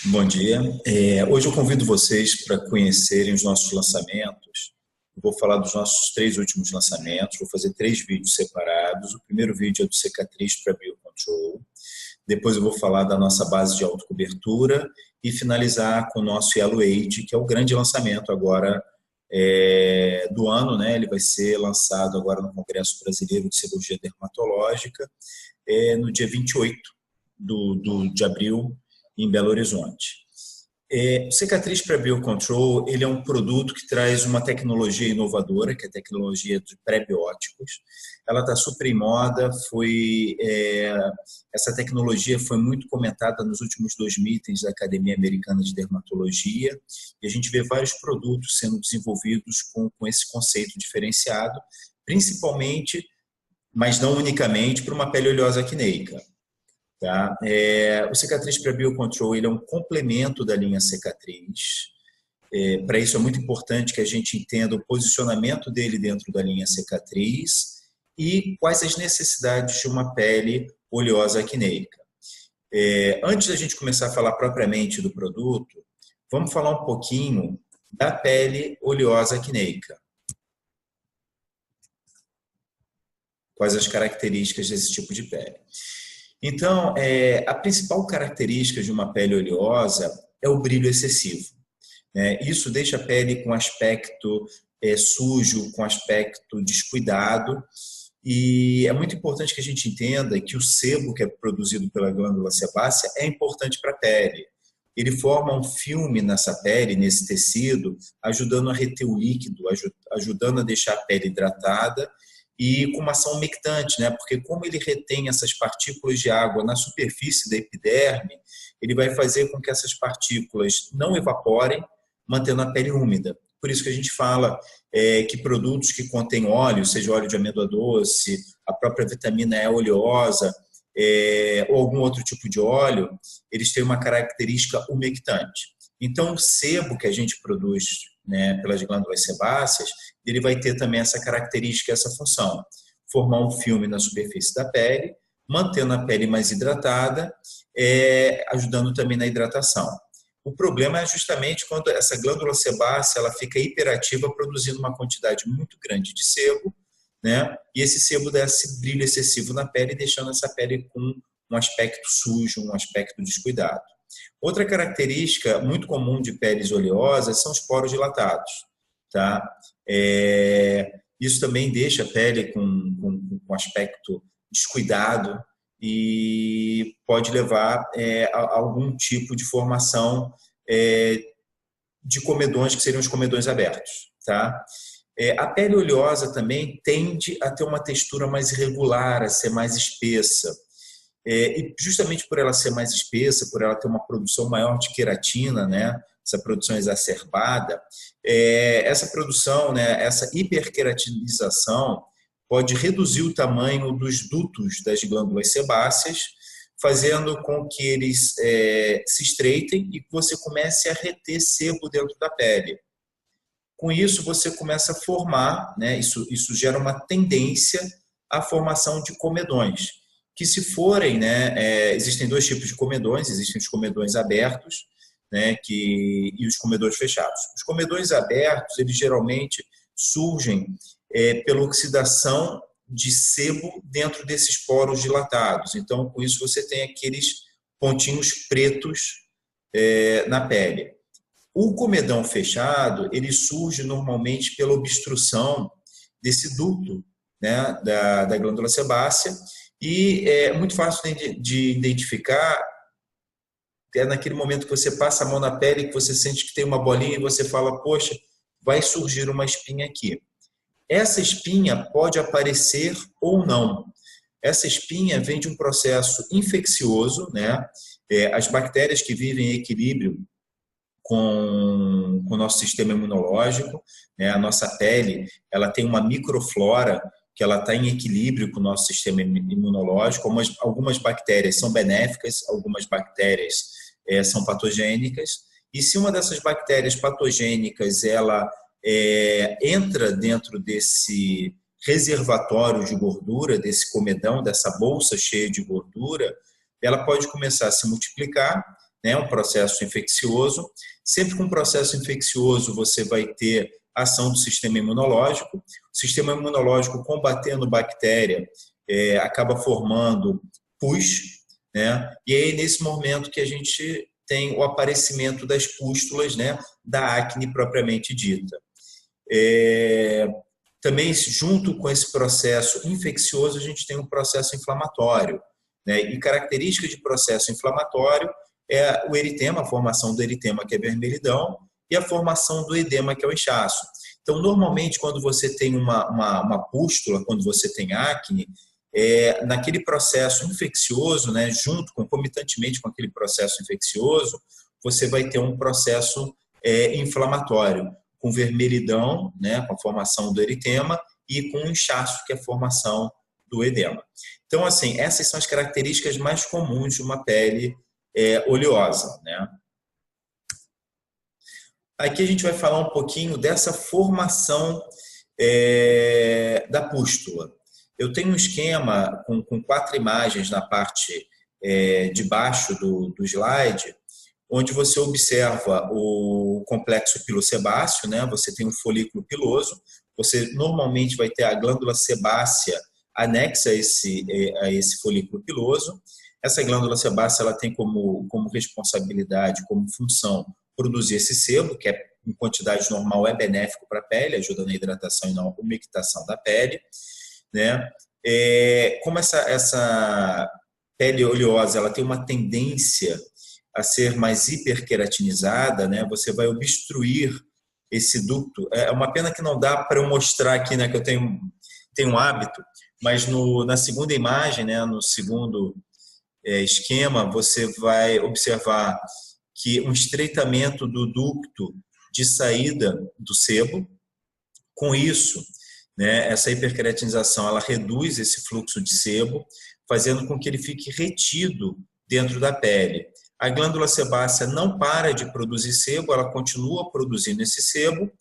Bom dia. Hoje eu convido vocês para conhecerem os nossos lançamentos. Eu vou falar dos nossos três últimos lançamentos, vou fazer três vídeos separados. O primeiro vídeo é do Cicatriz para Biocontrol. Depois eu vou falar da nossa base de autocobertura e finalizar com o nosso Yellow Age, que é o grande lançamento agora do ano, né? Ele vai ser lançado agora no Congresso Brasileiro de Cirurgia Dermatológica, no dia 28 de abril, em Belo Horizonte. O Cicatriz para Biocontrol, ele é um produto que traz uma tecnologia inovadora, que é a tecnologia de pré-bióticos. Ela está super em moda, essa tecnologia foi muito comentada nos últimos 2 meetings da Academia Americana de Dermatologia, e a gente vê vários produtos sendo desenvolvidos com esse conceito diferenciado, principalmente, mas não unicamente, para uma pele oleosa acneica. Tá? O Cicatriz para Biocontrol, ele é um complemento da linha Cicatriz. Para isso é muito importante que a gente entenda o posicionamento dele dentro da linha Cicatriz e quais as necessidades de uma pele oleosa acneica. Antes da gente começar a falar propriamente do produto, vamos falar um pouquinho da pele oleosa acneica. Quais as características desse tipo de pele? Então, a principal característica de uma pele oleosa é o brilho excessivo, né? Isso deixa a pele com aspecto sujo, com aspecto descuidado, e é muito importante que a gente entenda que o sebo que é produzido pela glândula sebácea é importante para a pele. Ele forma um filme nessa pele, nesse tecido, ajudando a reter o líquido, ajudando a deixar a pele hidratada, e com uma ação umectante, né? Porque como ele retém essas partículas de água na superfície da epiderme, ele vai fazer com que essas partículas não evaporem, mantendo a pele úmida. Por isso que a gente fala que produtos que contêm óleo, seja óleo de amêndoa doce, a própria vitamina E oleosa, ou algum outro tipo de óleo, eles têm uma característica umectante. Então, o sebo que a gente produz, né, pelas glândulas sebáceas, ele vai ter também essa característica, essa função, formar um filme na superfície da pele, mantendo a pele mais hidratada, ajudando também na hidratação. O problema é justamente quando essa glândula sebácea ela fica hiperativa, produzindo uma quantidade muito grande de sebo, né? E esse sebo dá esse brilho excessivo na pele, deixando essa pele com um aspecto sujo, um aspecto descuidado. Outra característica muito comum de peles oleosas são os poros dilatados, tá? Isso também deixa a pele com aspecto descuidado e pode levar a algum tipo de formação de comedões, que seriam os comedões abertos, tá? A pele oleosa também tende a ter uma textura mais irregular, a ser mais espessa. E justamente por ela ser mais espessa, por ela ter uma produção maior de queratina, né, essa produção exacerbada, essa produção, né, essa hiperqueratinização pode reduzir o tamanho dos dutos das glândulas sebáceas, fazendo com que eles se estreitem e que você comece a reter sebo dentro da pele. Com isso, você começa a formar, né, isso gera uma tendência à formação de comedões, que se forem, né, existem 2 tipos de comedões, existem os comedões abertos, né, e os comedões fechados. Os comedões abertos, eles geralmente surgem pela oxidação de sebo dentro desses poros dilatados. Então, com isso, você tem aqueles pontinhos pretos na pele. O comedão fechado, ele surge normalmente pela obstrução desse ducto, né, da glândula sebácea, e é muito fácil de identificar, naquele momento que você passa a mão na pele, que você sente que tem uma bolinha e você fala, poxa, vai surgir uma espinha aqui. Essa espinha pode aparecer ou não. Essa espinha vem de um processo infeccioso, né? As bactérias que vivem em equilíbrio com o nosso sistema imunológico, né? A nossa pele, ela tem uma microflora que ela está em equilíbrio com o nosso sistema imunológico. Algumas bactérias são benéficas, algumas bactérias são patogênicas, e se uma dessas bactérias patogênicas ela entra dentro desse reservatório de gordura, desse comedão, dessa bolsa cheia de gordura, ela pode começar a se multiplicar né, um processo infeccioso. Sempre com um processo infeccioso, você vai ter ação do sistema imunológico. O sistema imunológico, combatendo bactéria, acaba formando pus, né? E é nesse momento que a gente tem o aparecimento das pústulas, né, da acne propriamente dita. Também, junto com esse processo infeccioso, a gente tem um processo inflamatório, né? E característica de processo inflamatório é o eritema, a formação do eritema, que é vermelhidão, e a formação do edema, que é o inchaço. Então, normalmente, quando você tem uma pústula, quando você tem acne, naquele processo infeccioso, né, concomitantemente com aquele processo infeccioso, você vai ter um processo inflamatório, com vermelhidão, né, com a formação do eritema, e com inchaço, que é a formação do edema. Então, assim, essas são as características mais comuns de uma pele oleosa, né? Aqui a gente vai falar um pouquinho dessa formação da pústula. Eu tenho um esquema com 4 imagens na parte de baixo do slide, onde você observa o complexo pilosebáceo, né? Você tem um folículo piloso, você normalmente vai ter a glândula sebácea anexa a esse folículo piloso. Essa glândula sebácea ela tem como responsabilidade, como função, produzir esse sebo, que em quantidade normal é benéfico para a pele, ajuda na hidratação e na umectação da pele, né? Como essa pele oleosa ela tem uma tendência a ser mais hiperqueratinizada, né? Você vai obstruir esse ducto. É uma pena que não dá para eu mostrar aqui, né? Que eu tenho um hábito, mas na segunda imagem, né? No segundo esquema, você vai observar que um estreitamento do ducto de saída do sebo. Com isso, né, essa hiperqueratinização ela reduz esse fluxo de sebo, fazendo com que ele fique retido dentro da pele. A glândula sebácea não para de produzir sebo, ela continua produzindo esse sebo,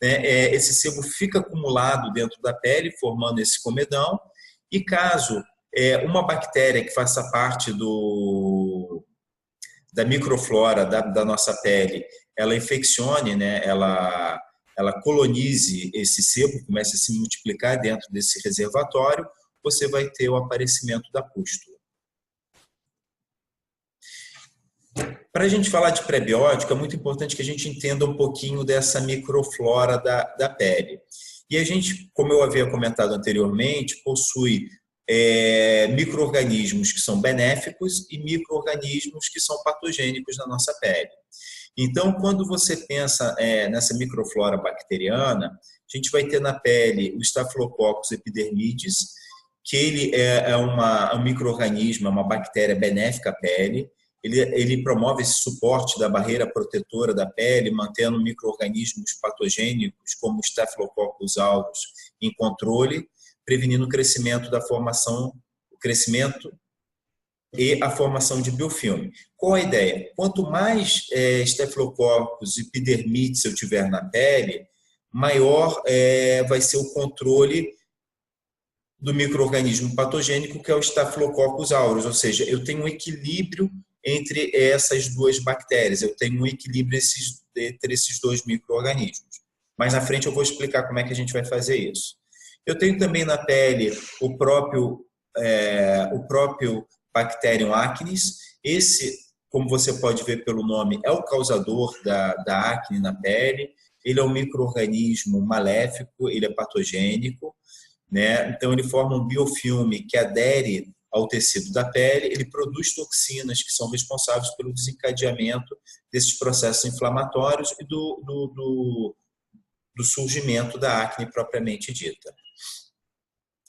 né, esse sebo fica acumulado dentro da pele, formando esse comedão, e caso uma bactéria que faça parte da microflora da nossa pele, ela infeccione, né, ela colonize esse sebo, comece a se multiplicar dentro desse reservatório, você vai ter o aparecimento da pústula. Para a gente falar de prebiótico, é muito importante que a gente entenda um pouquinho dessa microflora da pele. E a gente, como eu havia comentado anteriormente, possui micro-organismos que são benéficos e micro-organismos que são patogênicos na nossa pele. Então, quando você pensa nessa microflora bacteriana, a gente vai ter na pele o Staphylococcus epidermidis, que ele é um micro-organismo, é uma bactéria benéfica à pele. Ele promove esse suporte da barreira protetora da pele, mantendo micro-organismos patogênicos como o Staphylococcus aureus em controle, prevenindo o crescimento e a formação de biofilme. Qual a ideia? Quanto mais Staphylococcus epidermidis eu tiver na pele, maior vai ser o controle do micro-organismo patogênico, que é o Staphylococcus aureus, ou seja, eu tenho um equilíbrio entre essas duas bactérias, eu tenho um equilíbrio entre esses dois micro-organismos. Mas na frente eu vou explicar como é que a gente vai fazer isso. Eu tenho também na pele o próprio Bacterium acnes. Esse, como você pode ver pelo nome, é o causador da acne na pele. Ele é um micro-organismo maléfico, ele é patogênico, né? Então ele forma um biofilme que adere ao tecido da pele, ele produz toxinas que são responsáveis pelo desencadeamento desses processos inflamatórios e do surgimento da acne propriamente dita.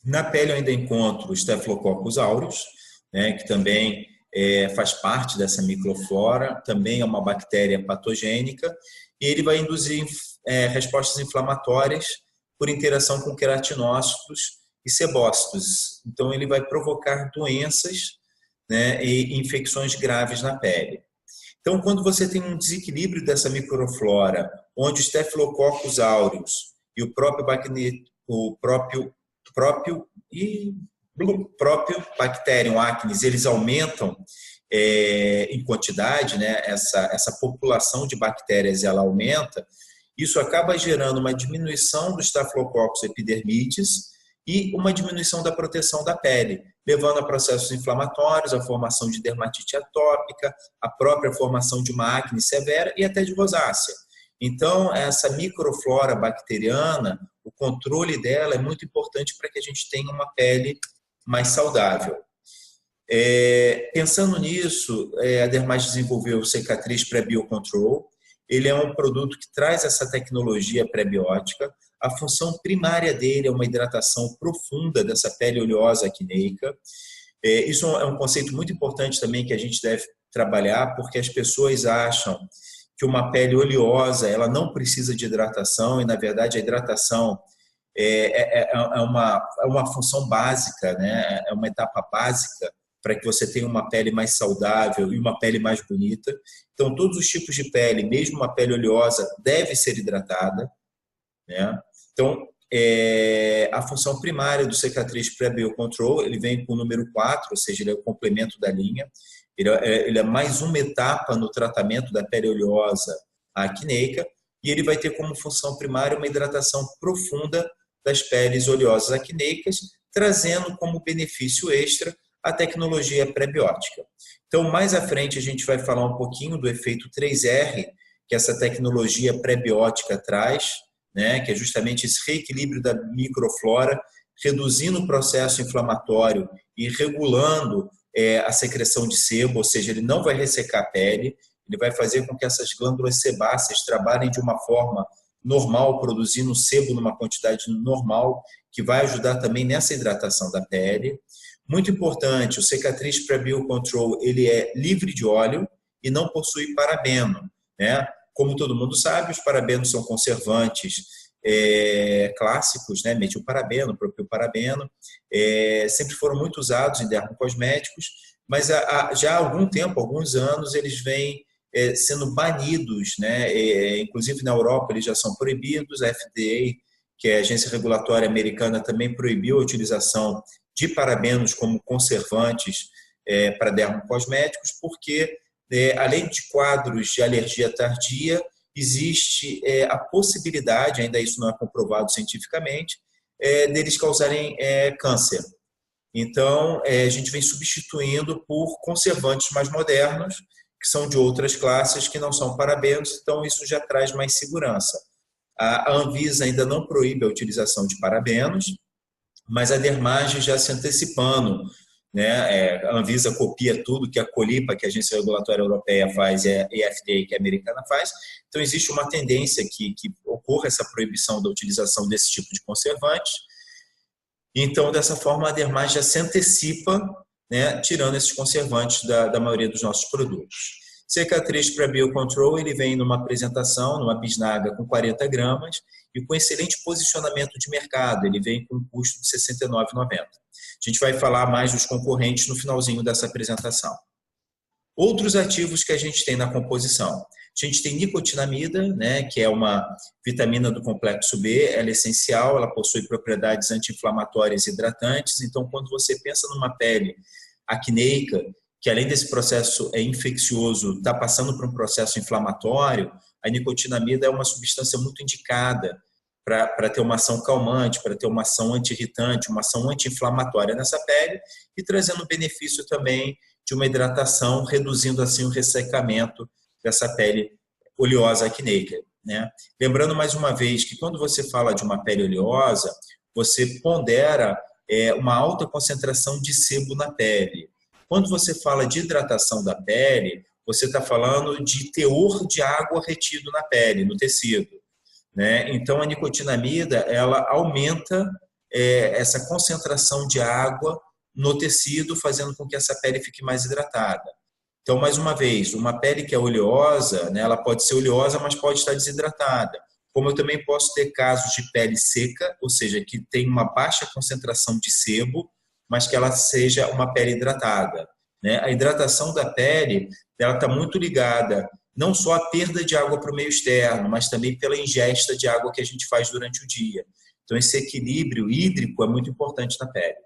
Na pele eu ainda encontro o Staphylococcus aureus, né, que também faz parte dessa microflora, também é uma bactéria patogênica, e ele vai induzir respostas inflamatórias por interação com queratinócitos e sebócitos. Então, ele vai provocar doenças, né, e infecções graves na pele. Então, quando você tem um desequilíbrio dessa microflora, onde o Staphylococcus aureus e o próprio Bacterium acnes, eles aumentam, em quantidade, né, essa população de bactérias ela aumenta, isso acaba gerando uma diminuição do Staphylococcus epidermidis e uma diminuição da proteção da pele, levando a processos inflamatórios, a formação de dermatite atópica, a própria formação de uma acne severa e até de rosácea. Então, essa microflora bacteriana, o controle dela é muito importante para que a gente tenha uma pele mais saudável. Pensando nisso, a Dermage desenvolveu o Cicatriz Pré-Biocontrol. Ele é um produto que traz essa tecnologia pré-biótica. A função primária dele é uma hidratação profunda dessa pele oleosa acneica. Isso é um conceito muito importante também que a gente deve trabalhar, porque as pessoas acham que uma pele oleosa ela não precisa de hidratação e, na verdade, a hidratação é uma função básica, né? É uma etapa básica para que você tenha uma pele mais saudável e uma pele mais bonita. Então, todos os tipos de pele, mesmo uma pele oleosa, deve ser hidratada, né? Então, a função primária do Cicatriz Pré-Biocontrol, ele vem com o número 4, ou seja, ele é o complemento da linha. Ele é mais uma etapa no tratamento da pele oleosa acneica e ele vai ter como função primária uma hidratação profunda das peles oleosas acneicas, trazendo como benefício extra a tecnologia pré-biótica. Então, mais à frente, a gente vai falar um pouquinho do efeito 3R, que essa tecnologia pré-biótica traz, né, que é justamente esse reequilíbrio da microflora, reduzindo o processo inflamatório e regulando a secreção de sebo, ou seja, ele não vai ressecar a pele, ele vai fazer com que essas glândulas sebáceas trabalhem de uma forma normal, produzindo sebo numa quantidade normal, que vai ajudar também nessa hidratação da pele. Muito importante, o Cicatriz Pré-Biocontrol, ele é livre de óleo e não possui parabeno, né? Como todo mundo sabe, os parabenos são conservantes clássicos, né? Metilparabeno, propilparabeno, sempre foram muito usados em dermocosméticos, mas já há algum tempo, alguns anos, eles vêm sendo banidos, né? Inclusive na Europa eles já são proibidos, a FDA, que é a agência regulatória americana, também proibiu a utilização de parabenos como conservantes para dermocosméticos, porque além de quadros de alergia tardia, existe a possibilidade, ainda isso não é comprovado cientificamente, deles causarem câncer. Então, a gente vem substituindo por conservantes mais modernos, que são de outras classes, que não são parabenos, então isso já traz mais segurança. A Anvisa ainda não proíbe a utilização de parabenos, mas a Dermage já se antecipando, né? A Anvisa copia tudo que a Colipa, que a Agência Regulatória Europeia faz, e a FDA, que a americana faz. Então, existe uma tendência que ocorra essa proibição da utilização desse tipo de conservantes. Então, dessa forma, a Dermage já se antecipa, né, tirando esses conservantes da maioria dos nossos produtos. Cicatriz Pré-Biocontrol, ele vem numa apresentação, numa bisnaga com 40 gramas e com excelente posicionamento de mercado. Ele vem com um custo de R$ 69,90. A gente vai falar mais dos concorrentes no finalzinho dessa apresentação. Outros ativos que a gente tem na composição. A gente tem nicotinamida, né, que é uma vitamina do complexo B, ela é essencial, ela possui propriedades anti-inflamatórias e hidratantes. Então, quando você pensa numa pele acneica, que além desse processo infeccioso, está passando por um processo inflamatório, a nicotinamida é uma substância muito indicada para ter uma ação calmante, para ter uma ação anti-irritante, uma ação anti-inflamatória nessa pele e trazendo benefício também de uma hidratação, reduzindo assim o ressecamento dessa pele oleosa acneica, né? Lembrando mais uma vez que quando você fala de uma pele oleosa, você pondera uma alta concentração de sebo na pele. Quando você fala de hidratação da pele, você está falando de teor de água retido na pele, no tecido, né? Então, a nicotinamida, ela aumenta essa concentração de água no tecido, fazendo com que essa pele fique mais hidratada. Então, mais uma vez, uma pele que é oleosa, né, ela pode ser oleosa, mas pode estar desidratada. Como eu também posso ter casos de pele seca, ou seja, que tem uma baixa concentração de sebo, mas que ela seja uma pele hidratada, né? A hidratação da pele, ela está muito ligada não só à perda de água para o meio externo, mas também pela ingesta de água que a gente faz durante o dia. Então, esse equilíbrio hídrico é muito importante na pele.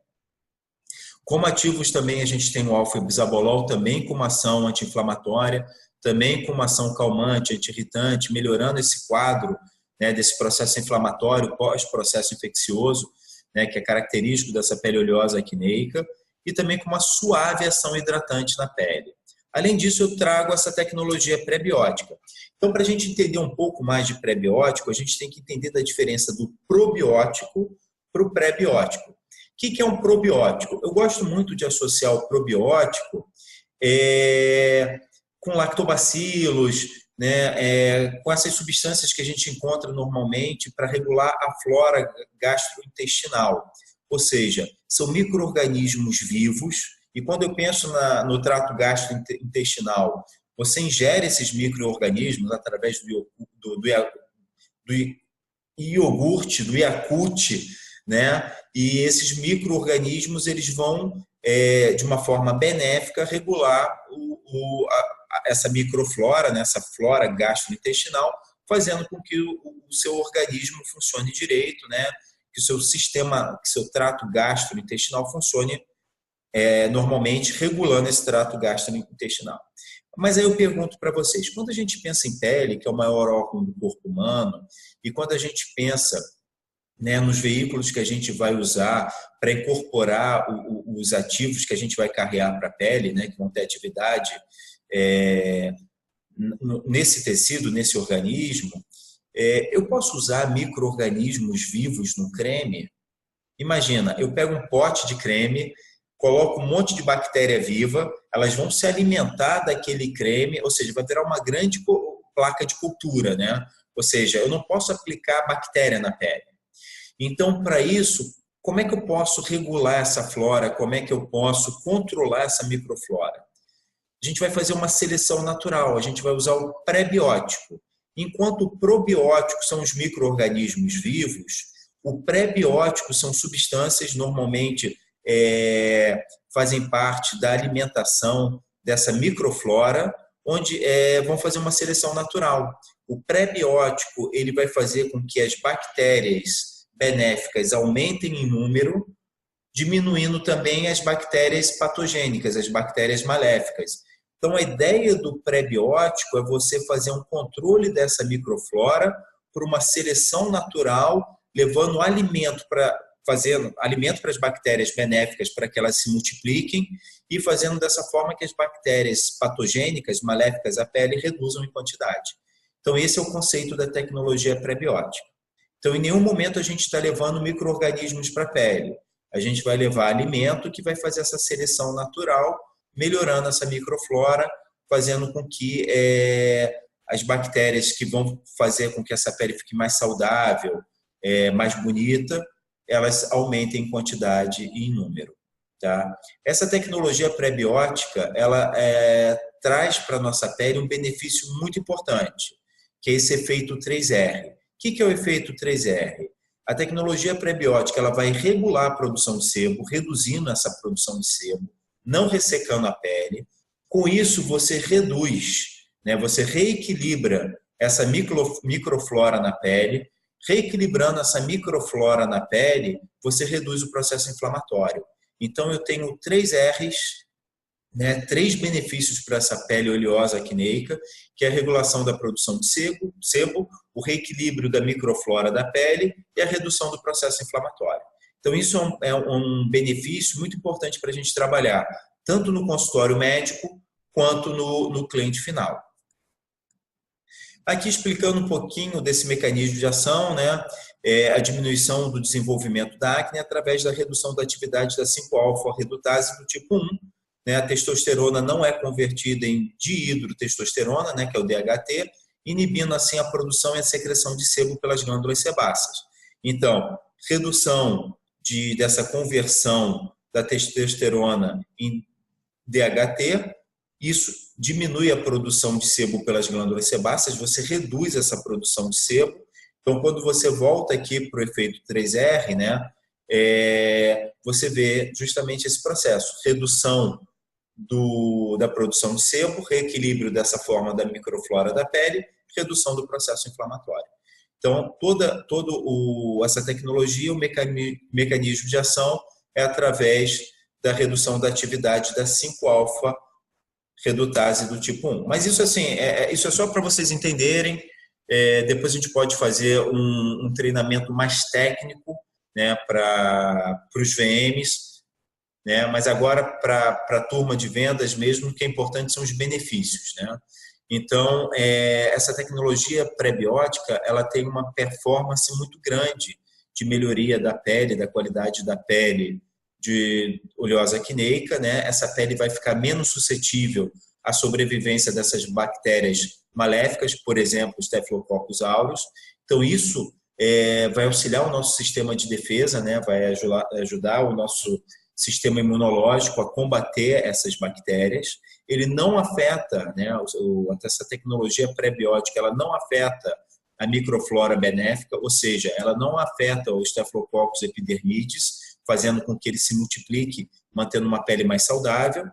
Como ativos também a gente tem o alfa-bisabolol, também com uma ação anti-inflamatória, também com uma ação calmante, anti-irritante, melhorando esse quadro, né, desse processo inflamatório pós-processo infeccioso, né, que é característico dessa pele oleosa acneica, e também com uma suave ação hidratante na pele. Além disso, eu trago essa tecnologia pré-biótica. Então, para a gente entender um pouco mais de pré-biótico, a gente tem que entender da diferença do probiótico para o pré-biótico. O que é um probiótico? Eu gosto muito de associar o probiótico com lactobacilos, né, com essas substâncias que a gente encontra normalmente para regular a flora gastrointestinal. Ou seja, são micro-organismos vivos, e quando eu penso no trato gastrointestinal, você ingere esses micro-organismos através do iogurte, do Yakult, né? E esses micro-organismos eles vão, de uma forma benéfica, regular essa microflora, né? Essa flora gastrointestinal, fazendo com que o seu organismo funcione direito, né? Que o seu sistema, que o seu trato gastrointestinal funcione normalmente, regulando esse trato gastrointestinal. Mas aí eu pergunto para vocês, quando a gente pensa em pele, que é o maior órgão do corpo humano, e quando a gente pensa, né, nos veículos que a gente vai usar para incorporar os ativos que a gente vai carregar para a pele, né, que vão ter atividade nesse tecido, nesse organismo, eu posso usar micro-organismos vivos no creme? Imagina, eu pego um pote de creme, coloco um monte de bactéria viva, elas vão se alimentar daquele creme, ou seja, vai virar uma grande placa de cultura, né? Ou seja, eu não posso aplicar bactéria na pele. Então, para isso, como é que eu posso regular essa flora? Como é que eu posso controlar essa microflora? A gente vai fazer uma seleção natural, a gente vai usar o pré-biótico. Enquanto o probiótico são os micro-organismos vivos, o pré-biótico são substâncias normalmente fazem parte da alimentação dessa microflora, onde vão fazer uma seleção natural. O pré-biótico ele vai fazer com que as bactérias benéficas aumentem em número, diminuindo também as bactérias patogênicas, as bactérias maléficas. Então, a ideia do pré-biótico é você fazer um controle dessa microflora por uma seleção natural, levando alimento para as bactérias benéficas para que elas se multipliquem e fazendo dessa forma que as bactérias patogênicas, maléficas à pele, reduzam em quantidade. Então, esse é o conceito da tecnologia pré-biótica. Então, em nenhum momento a gente está levando micro-organismos para a pele. A gente vai levar alimento que vai fazer essa seleção natural, melhorando essa microflora, fazendo com que as bactérias que vão fazer com que essa pele fique mais saudável, mais bonita, elas aumentem em quantidade e em número. Tá? Essa tecnologia pré-biótica, ela traz para a nossa pele um benefício muito importante, que é esse efeito 3R. O que é o efeito 3R? A tecnologia pré-biótica ela vai regular a produção de sebo, reduzindo essa produção de sebo, não ressecando a pele. Com isso, você reduz, né? Você reequilibra essa microflora na pele. Reequilibrando essa microflora na pele, você reduz o processo inflamatório. Então, eu tenho 3 R's, né, 3 benefícios para essa pele oleosa acneica, que é a regulação da produção de sebo, o reequilíbrio da microflora da pele e a redução do processo inflamatório. Então, isso é um benefício muito importante para a gente trabalhar, tanto no consultório médico quanto no cliente final. Aqui explicando um pouquinho desse mecanismo de ação, né? A diminuição do desenvolvimento da acne através da redução da atividade da 5-alfa-redutase do tipo 1. Né? A testosterona não é convertida em dihidrotestosterona, né? Que é o DHT, inibindo assim a produção e a secreção de sebo pelas glândulas sebáceas. Então, redução dessa conversão da testosterona em DHT, isso diminui a produção de sebo pelas glândulas sebáceas, você reduz essa produção de sebo. Então, quando você volta aqui para o efeito 3R, né, você vê justamente esse processo, redução da produção de sebo, reequilíbrio dessa forma da microflora da pele, redução do processo inflamatório. Então, toda essa tecnologia, o mecanismo de ação é através da redução da atividade da 5-alfa-redutase do tipo 1. Mas isso, assim, isso é só para vocês entenderem. Depois a gente pode fazer um treinamento mais técnico, né, para os VMs, né? Mas agora, para a turma de vendas mesmo, o que é importante são os benefícios, né? Então, essa tecnologia pré-biótica, ela tem uma performance muito grande de melhoria da pele, da qualidade da pele de oleosa acneica, né? Essa pele vai ficar menos suscetível à sobrevivência dessas bactérias maléficas, por exemplo, Staphylococcus aureus. Então, isso vai auxiliar o nosso sistema de defesa, né? Vai ajudar o nosso sistema imunológico a combater essas bactérias. Ele não afeta, né? Essa tecnologia pré-biótica, ela não afeta a microflora benéfica, ou seja, ela não afeta o Staphylococcus epidermidis, fazendo com que ele se multiplique, mantendo uma pele mais saudável.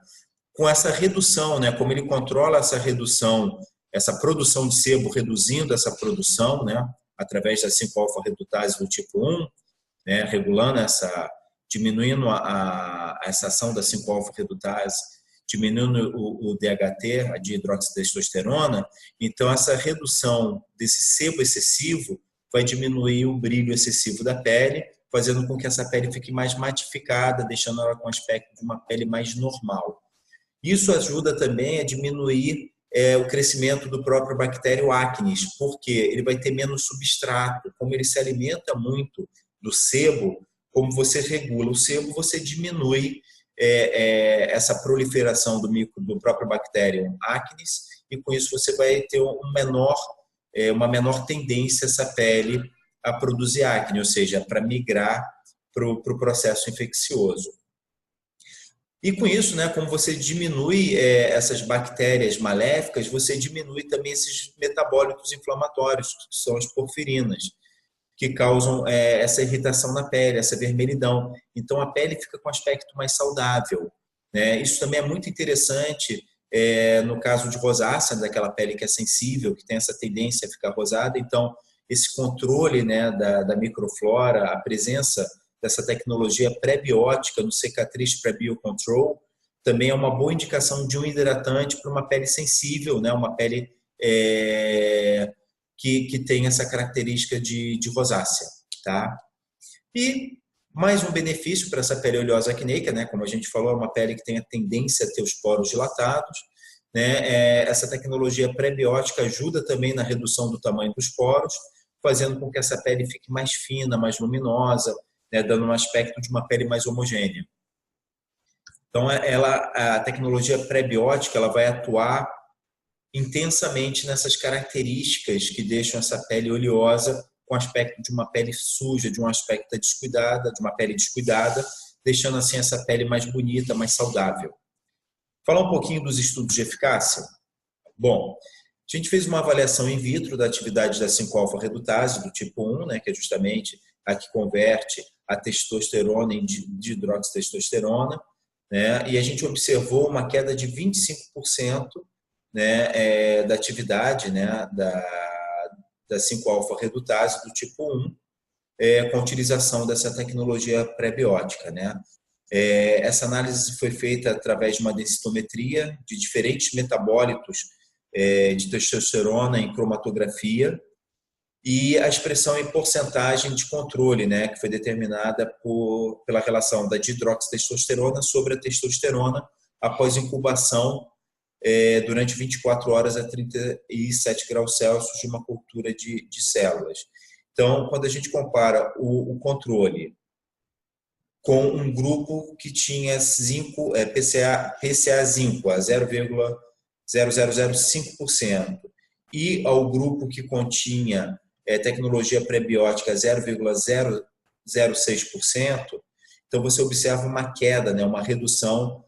Com essa redução, né? Como ele controla essa redução, essa produção de sebo, reduzindo essa produção, né? Através da 5-alfa-redutase do tipo 1, né? Regulando diminuindo essa ação da 5-alfa-redutase, diminuindo o DHT, a dihidroxitestosterona. Então, essa redução desse sebo excessivo vai diminuir o brilho excessivo da pele, fazendo com que essa pele fique mais matificada, deixando ela com o aspecto de uma pele mais normal. Isso ajuda também a diminuir o crescimento do próprio bactério acnes, porque ele vai ter menos substrato. Como ele se alimenta muito do sebo, como você regula o sebo, você diminui essa proliferação do próprio bactério acnes, e com isso você vai ter uma menor tendência essa pele a produzir acne, ou seja, para migrar para o processo infeccioso. E com isso, né, como você diminui essas bactérias maléficas, você diminui também esses metabólitos inflamatórios, que são as porfirinas, que causam essa irritação na pele, essa vermelhidão. Então, a pele fica com um aspecto mais saudável, né? Isso também é muito interessante no caso de rosácea, daquela pele que é sensível, que tem essa tendência a ficar rosada. Então, esse controle, né, da microflora, a presença dessa tecnologia pré-biótica no Cicatriz Pré-Biocontrol, também é uma boa indicação de um hidratante para uma pele sensível, né? Uma pele que tem essa característica de rosácea, tá? E mais um benefício para essa pele oleosa acneica, né? Como a gente falou, é uma pele que tem a tendência a ter os poros dilatados, né? Essa tecnologia pré-biótica ajuda também na redução do tamanho dos poros, fazendo com que essa pele fique mais fina, mais luminosa, né? Dando um aspecto de uma pele mais homogênea. Então, a tecnologia pré-biótica, ela vai atuar intensamente nessas características que deixam essa pele oleosa com aspecto de uma pele suja, de um aspecto descuidada, de uma pele descuidada, deixando assim essa pele mais bonita, mais saudável. Falar um pouquinho dos estudos de eficácia. Bom, a gente fez uma avaliação in vitro da atividade da 5-alfa-redutase do tipo 1, né, que é justamente a que converte a testosterona em dihidroxitestosterona, né, e a gente observou uma queda de 25%, né, da atividade, né, da 5-alfa-redutase do tipo 1, com a utilização dessa tecnologia pré-biótica, né? Essa análise foi feita através de uma densitometria de diferentes metabólitos de testosterona em cromatografia e a expressão em porcentagem de controle, né, que foi determinada pela relação da dihidroxitestosterona sobre a testosterona após incubação durante 24 horas a 37 graus Celsius de uma cultura de células. Então, quando a gente compara o controle com um grupo que tinha PCA zinco a 0,0005% e ao grupo que continha tecnologia pré-biótica 0,006%, então você observa uma queda, né, uma redução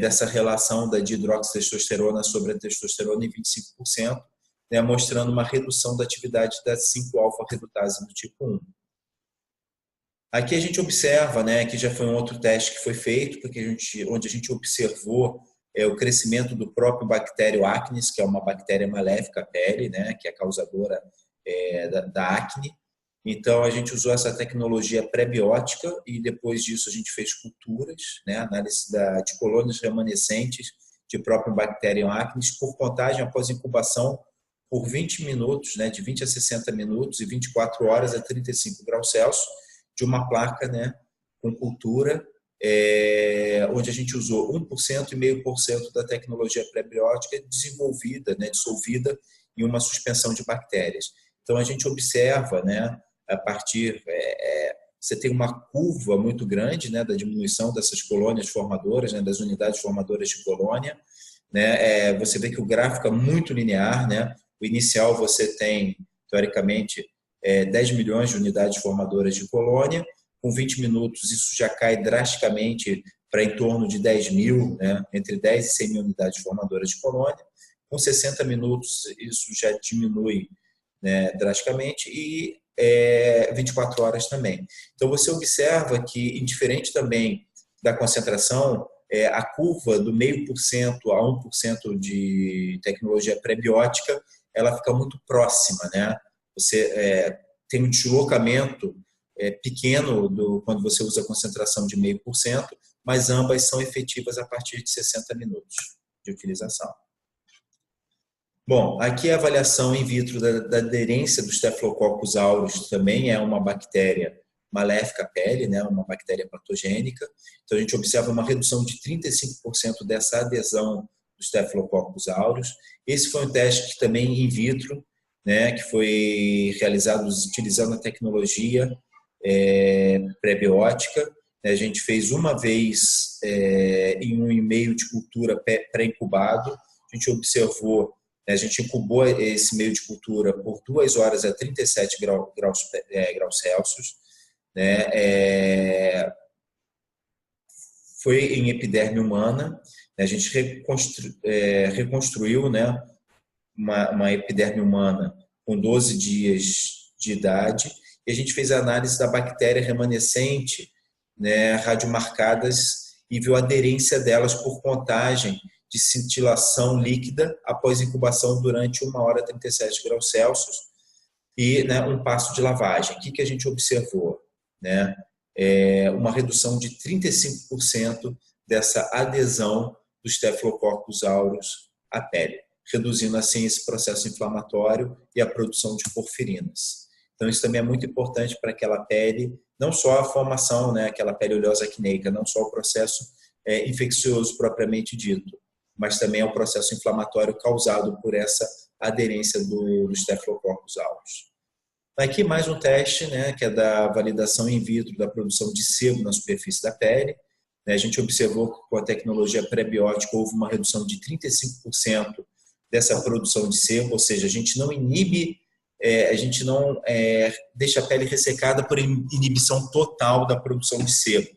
dessa relação da dihidroxitestosterona sobre a testosterona em 25%, né, mostrando uma redução da atividade da 5-alfa-redutase do tipo 1. Aqui a gente observa, né, que já foi um outro teste que foi feito, onde a gente observou o crescimento do próprio bactério acnes, que é uma bactéria maléfica à pele, né, que é causadora da acne, Então, a gente usou essa tecnologia pré-biótica e depois disso a gente fez culturas, né, análise de colônias remanescentes de próprio Bacterium acnes por contagem após incubação por 20 minutos, né, de 20 a 60 minutos e 24 horas a 35 graus Celsius, de uma placa, né, com cultura, onde a gente usou 1% e 0,5% da tecnologia pré-biótica desenvolvida, né, dissolvida em uma suspensão de bactérias. Então, a gente observa, né, a partir, você tem uma curva muito grande, né, da diminuição dessas colônias formadoras, né, das unidades formadoras de colônia, né, você vê que o gráfico é muito linear, né, o inicial você tem, teoricamente, 10 milhões de unidades formadoras de colônia, com 20 minutos isso já cai drasticamente para em torno de 10 mil, né, entre 10 e 100 mil unidades formadoras de colônia, com 60 minutos isso já diminui, né, drasticamente, e 24 horas também. Então, você observa que, indiferente também da concentração, a curva do 0,5% a 1% de tecnologia pré-biótica, ela fica muito próxima, né? Você tem um deslocamento pequeno quando você usa a concentração de 0,5%, mas ambas são efetivas a partir de 60 minutos de utilização. Bom, aqui a avaliação in vitro da aderência do Staphylococcus aureus também é uma bactéria maléfica à pele, né, uma bactéria patogênica. Então, a gente observa uma redução de 35% dessa adesão do Staphylococcus aureus. Esse foi um teste que também in vitro, né, que foi realizado utilizando a tecnologia pré-biótica. A gente fez uma vez em 1,5 de cultura pré-incubado. A gente observou, a gente incubou esse meio de cultura por 2 horas a 37 graus Celsius. Né? Foi em epiderme humana. A gente reconstruiu, né, uma epiderme humana com 12 dias de idade e a gente fez a análise da bactéria remanescente, né, radiomarcadas, e viu a aderência delas por contagem de cintilação líquida após incubação durante 1 hora e 37 graus Celsius e, né, um passo de lavagem. O que a gente observou? Né? Uma redução de 35% dessa adesão do Staphylococcus aureus à pele, reduzindo assim esse processo inflamatório e a produção de porfirinas. Então, isso também é muito importante para aquela pele, não só a formação, né, aquela pele oleosa acneica, não só o processo infeccioso propriamente dito, mas também é o processo inflamatório causado por essa aderência do Staphylococcus aureus. Aqui mais um teste, né, que é da validação in vitro da produção de sebo na superfície da pele. A gente observou que com a tecnologia pré-biótica houve uma redução de 35% dessa produção de sebo, ou seja, a gente não inibe, a gente não deixa a pele ressecada por inibição total da produção de sebo,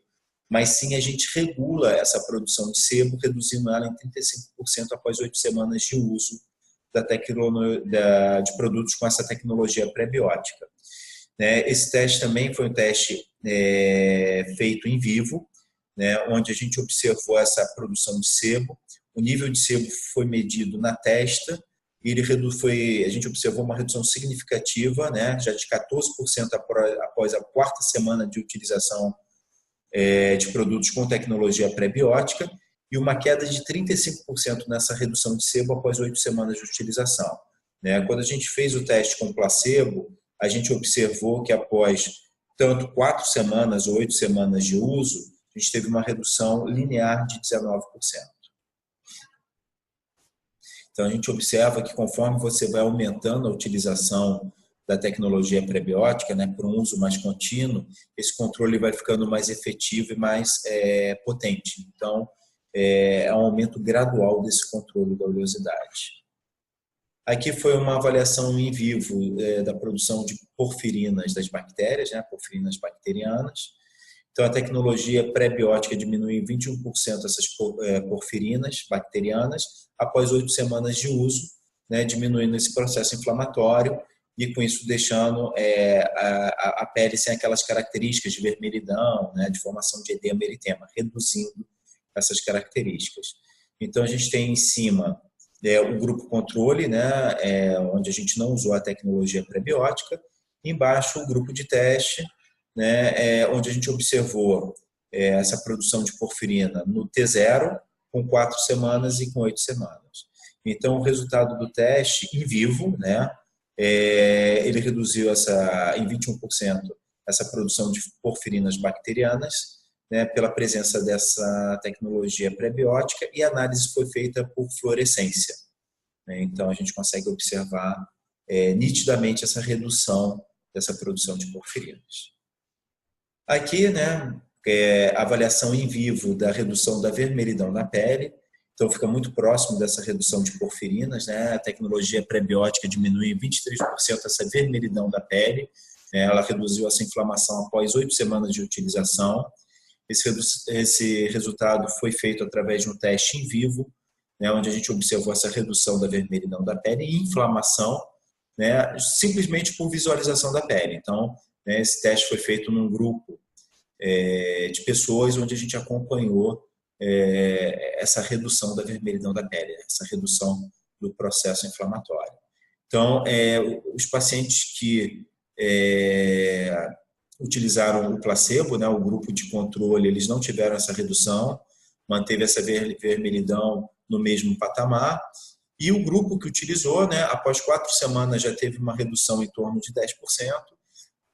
mas sim a gente regula essa produção de sebo, reduzindo ela em 35% após 8 semanas de uso de produtos com essa tecnologia pré-biótica. Esse teste também foi um teste feito em vivo, né, onde a gente observou essa produção de sebo. O nível de sebo foi medido na testa e a gente observou uma redução significativa, né, já de 14% após a 4ª semana de utilização de produtos com tecnologia pré-biótica e uma queda de 35% nessa redução de sebo após 8 semanas de utilização. Quando a gente fez o teste com placebo, a gente observou que após tanto 4 semanas ou 8 semanas de uso, a gente teve uma redução linear de 19%. Então, a gente observa que conforme você vai aumentando a utilização da tecnologia pré-biótica, né, para um uso mais contínuo, esse controle vai ficando mais efetivo e mais potente. Então, é um aumento gradual desse controle da oleosidade. Aqui foi uma avaliação em vivo da produção de porfirinas das bactérias, né, porfirinas bacterianas. Então, a tecnologia pré-biótica diminui em 21% essas porfirinas bacterianas após 8 semanas de uso, né, diminuindo esse processo inflamatório e, com isso, deixando a pele sem aquelas características de vermelhidão, né, de formação de edema e eritema, reduzindo essas características. Então, a gente tem em cima o grupo controle, né, onde a gente não usou a tecnologia pré-biótica, Embaixo, o grupo de teste, né, onde a gente observou essa produção de porfirina no T0, com 4 semanas e com 8 semanas. Então, o resultado do teste em vivo, né, ele reduziu em 21% essa produção de porfirinas bacterianas, né, pela presença dessa tecnologia prebiótica, e a análise foi feita por fluorescência, né? Então, a gente consegue observar nitidamente essa redução dessa produção de porfirinas. Aqui, né, a avaliação em vivo da redução da vermelhidão na pele. Então, fica muito próximo dessa redução de porfirinas, né? A tecnologia prebiótica diminui em 23% essa vermelhidão da pele, né? Ela reduziu essa inflamação após 8 semanas de utilização. Esse resultado foi feito através de um teste em vivo, né, onde a gente observou essa redução da vermelhidão da pele e inflamação, né, simplesmente por visualização da pele. Então, né, esse teste foi feito num grupo de pessoas onde a gente acompanhou essa redução da vermelhidão da pele, essa redução do processo inflamatório. Então, os pacientes que utilizaram o placebo, né, o grupo de controle, eles não tiveram essa redução, manteve essa vermelhidão no mesmo patamar, e o grupo que utilizou, né, após 4 semanas já teve uma redução em torno de 10%,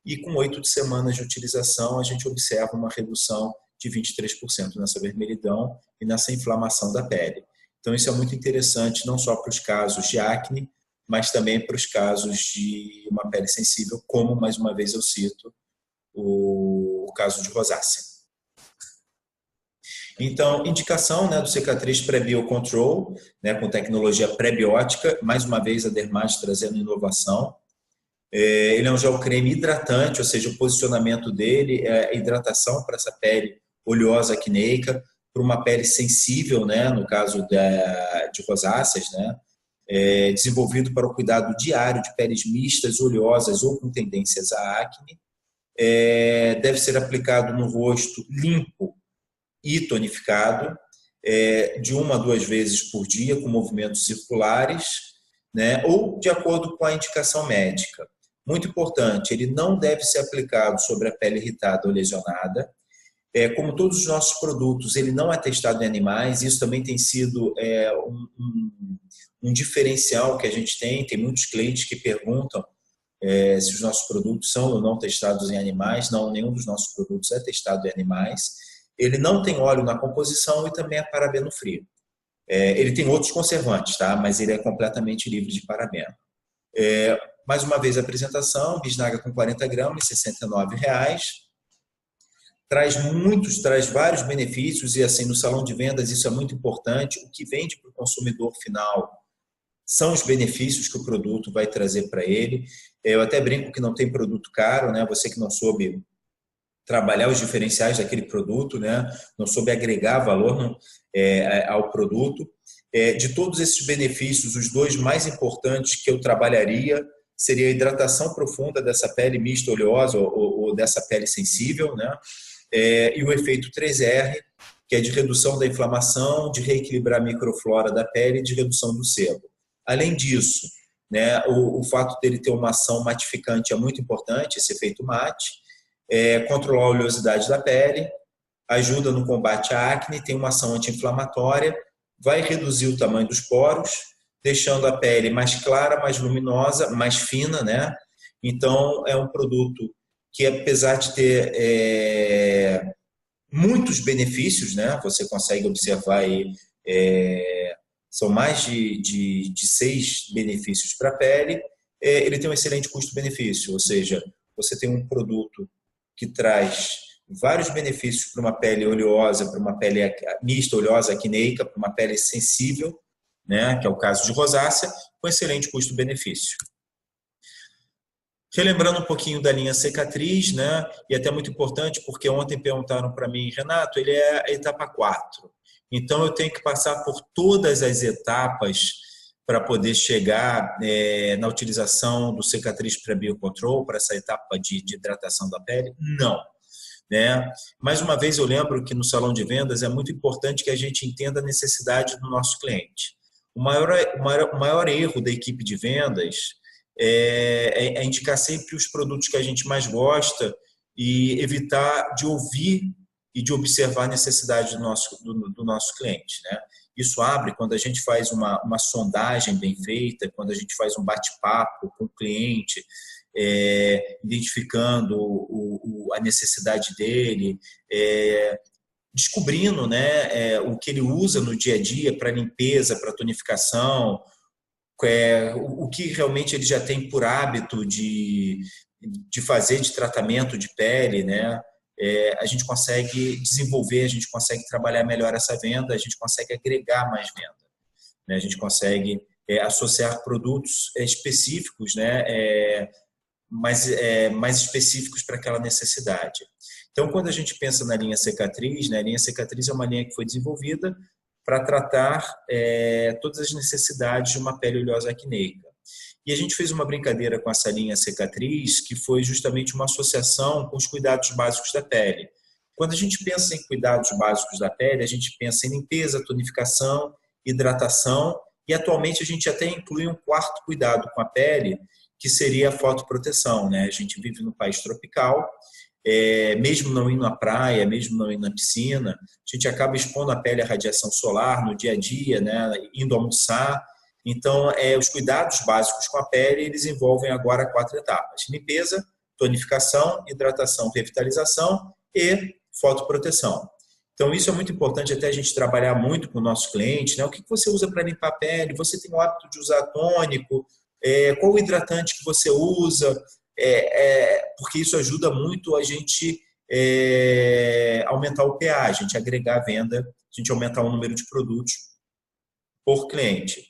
e com 8 semanas de utilização a gente observa uma redução de 23% nessa vermelhidão e nessa inflamação da pele. Então isso é muito interessante, não só para os casos de acne, mas também para os casos de uma pele sensível, como, mais uma vez eu cito, o caso de rosácea. Então, indicação, né, do Cicatriz Prebiocontrol, né, com tecnologia prebiótica, mais uma vez a Dermage trazendo inovação. Ele é um gel creme hidratante, ou seja, o posicionamento dele é hidratação para essa pele oleosa acneica, para uma pele sensível, né, no caso de rosáceas, né, desenvolvido para o cuidado diário de peles mistas, oleosas ou com tendências a acne. Deve ser aplicado no rosto limpo e tonificado, de 1 a 2 vezes por dia, com movimentos circulares, né, ou de acordo com a indicação médica. Muito importante, ele não deve ser aplicado sobre a pele irritada ou lesionada. Como todos os nossos produtos, ele não é testado em animais, isso também tem sido um diferencial que a gente tem muitos clientes que perguntam se os nossos produtos são ou não testados em animais. Não, nenhum dos nossos produtos é testado em animais. Ele não tem óleo na composição e também é parabeno free. Ele tem outros conservantes, tá? Mas ele é completamente livre de parabeno. Mais uma vez a apresentação, bisnaga com 40 gramas, R$ 69,00. Traz vários benefícios e assim no salão de vendas isso é muito importante. O que vende para o consumidor final são os benefícios que o produto vai trazer para ele. Eu até brinco que não tem produto caro, né? Você que não soube trabalhar os diferenciais daquele produto, né? Não soube agregar valor ao produto. De todos esses benefícios, os 2 mais importantes que eu trabalharia seria a hidratação profunda dessa pele mista oleosa ou dessa pele sensível, né? E o efeito 3R, que é de redução da inflamação, de reequilibrar a microflora da pele e de redução do sebo. Além disso, né, o fato dele ter uma ação matificante é muito importante, esse efeito mate, controlar a oleosidade da pele, ajuda no combate à acne, tem uma ação anti-inflamatória, vai reduzir o tamanho dos poros, deixando a pele mais clara, mais luminosa, mais fina, né? Então, é um produto que, apesar de ter muitos benefícios, né? Você consegue observar aí, são mais de 6 benefícios para a pele, ele tem um excelente custo-benefício, ou seja, você tem um produto que traz vários benefícios para uma pele oleosa, para uma pele mista, oleosa, acneica, para uma pele sensível, né, que é o caso de rosácea, com excelente custo-benefício. Relembrando um pouquinho da linha Cicatriz, né, e até muito importante, porque ontem perguntaram para mim, Renato, ele é a etapa 4. Então, eu tenho que passar por todas as etapas para poder chegar na utilização do Cicatriz Prebiocontrol, para essa etapa de hidratação da pele? Não. Né? Mais uma vez, eu lembro que no salão de vendas é muito importante que a gente entenda a necessidade do nosso cliente. O maior erro da equipe de vendas é indicar sempre os produtos que a gente mais gosta e evitar de ouvir e de observar a necessidade do nosso cliente, né? Isso abre quando a gente faz uma sondagem bem feita, quando a gente faz um bate-papo com o cliente, identificando a necessidade dele, descobrindo, né, o que ele usa no dia a dia para limpeza, para tonificação, o que realmente ele já tem por hábito de fazer de tratamento de pele, né? A gente consegue desenvolver, a gente consegue trabalhar melhor essa venda, a gente consegue agregar mais venda, né? A gente consegue associar produtos específicos, né? Mais específicos para aquela necessidade. Então, quando a gente pensa na linha Cicatriz, né? A linha Cicatriz é uma linha que foi desenvolvida para tratar todas as necessidades de uma pele oleosa acneica. E a gente fez uma brincadeira com essa linha Cicatriz, que foi justamente uma associação com os cuidados básicos da pele. Quando a gente pensa em cuidados básicos da pele, a gente pensa em limpeza, tonificação, hidratação, e atualmente a gente até inclui um quarto cuidado com a pele, que seria a fotoproteção, né? A gente vive num país tropical, mesmo não indo à praia, mesmo não indo à piscina, a gente acaba expondo a pele à radiação solar no dia a dia, né? Indo almoçar. Então, os cuidados básicos com a pele, eles envolvem agora 4 etapas: limpeza, tonificação, hidratação, revitalização e fotoproteção. Então, isso é muito importante até a gente trabalhar muito com o nosso cliente, né? O que você usa para limpar a pele? Você tem o hábito de usar tônico? Qual o hidratante que você usa? Porque isso ajuda muito a gente aumentar o PA, a gente agregar a venda, a gente aumentar o número de produtos por cliente.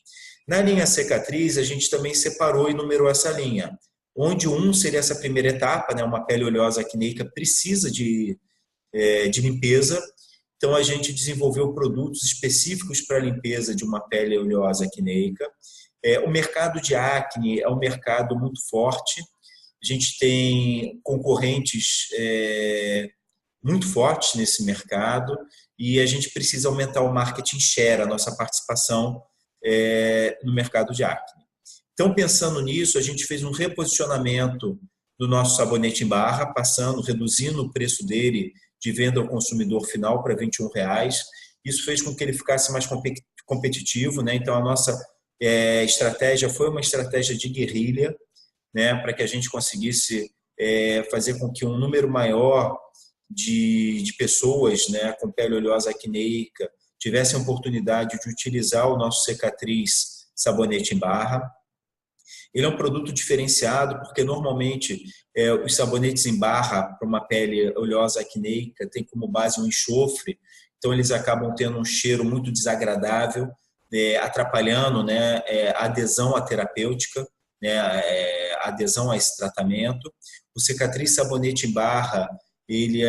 Na linha Cicatriz, a gente também separou e numerou essa linha, onde seria essa primeira etapa, né? Uma pele oleosa acneica precisa de limpeza, então a gente desenvolveu produtos específicos para a limpeza de uma pele oleosa acneica. O mercado de acne é um mercado muito forte, a gente tem concorrentes muito fortes nesse mercado e a gente precisa aumentar o marketing share, a nossa participação no mercado de acne. Então, pensando nisso, a gente fez um reposicionamento do nosso sabonete em barra, reduzindo o preço dele de venda ao consumidor final para R$21. Isso fez com que ele ficasse mais competitivo, né? Então, a nossa estratégia foi uma estratégia de guerrilha, né? Para que a gente conseguisse fazer com que um número maior de pessoas, né, com pele oleosa acneica tivessem a oportunidade de utilizar o nosso Cicatriz sabonete em barra. Ele é um produto diferenciado porque normalmente os sabonetes em barra para uma pele oleosa acneica tem como base um enxofre, então eles acabam tendo um cheiro muito desagradável, atrapalhando, né, a adesão à terapêutica, né, a adesão a esse tratamento. O Cicatriz sabonete em barra, ele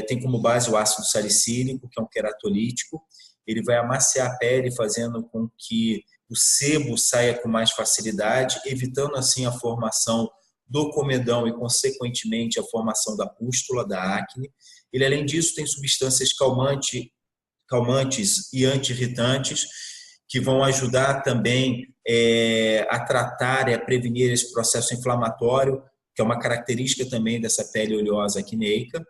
tem como base o ácido salicílico, que é um queratolítico. Ele vai amaciar a pele, fazendo com que o sebo saia com mais facilidade, evitando assim a formação do comedão e, consequentemente, a formação da pústula, da acne. Ele, além disso, tem substâncias calmantes e anti-irritantes, que vão ajudar também a tratar e a prevenir esse processo inflamatório, que é uma característica também dessa pele oleosa acneica.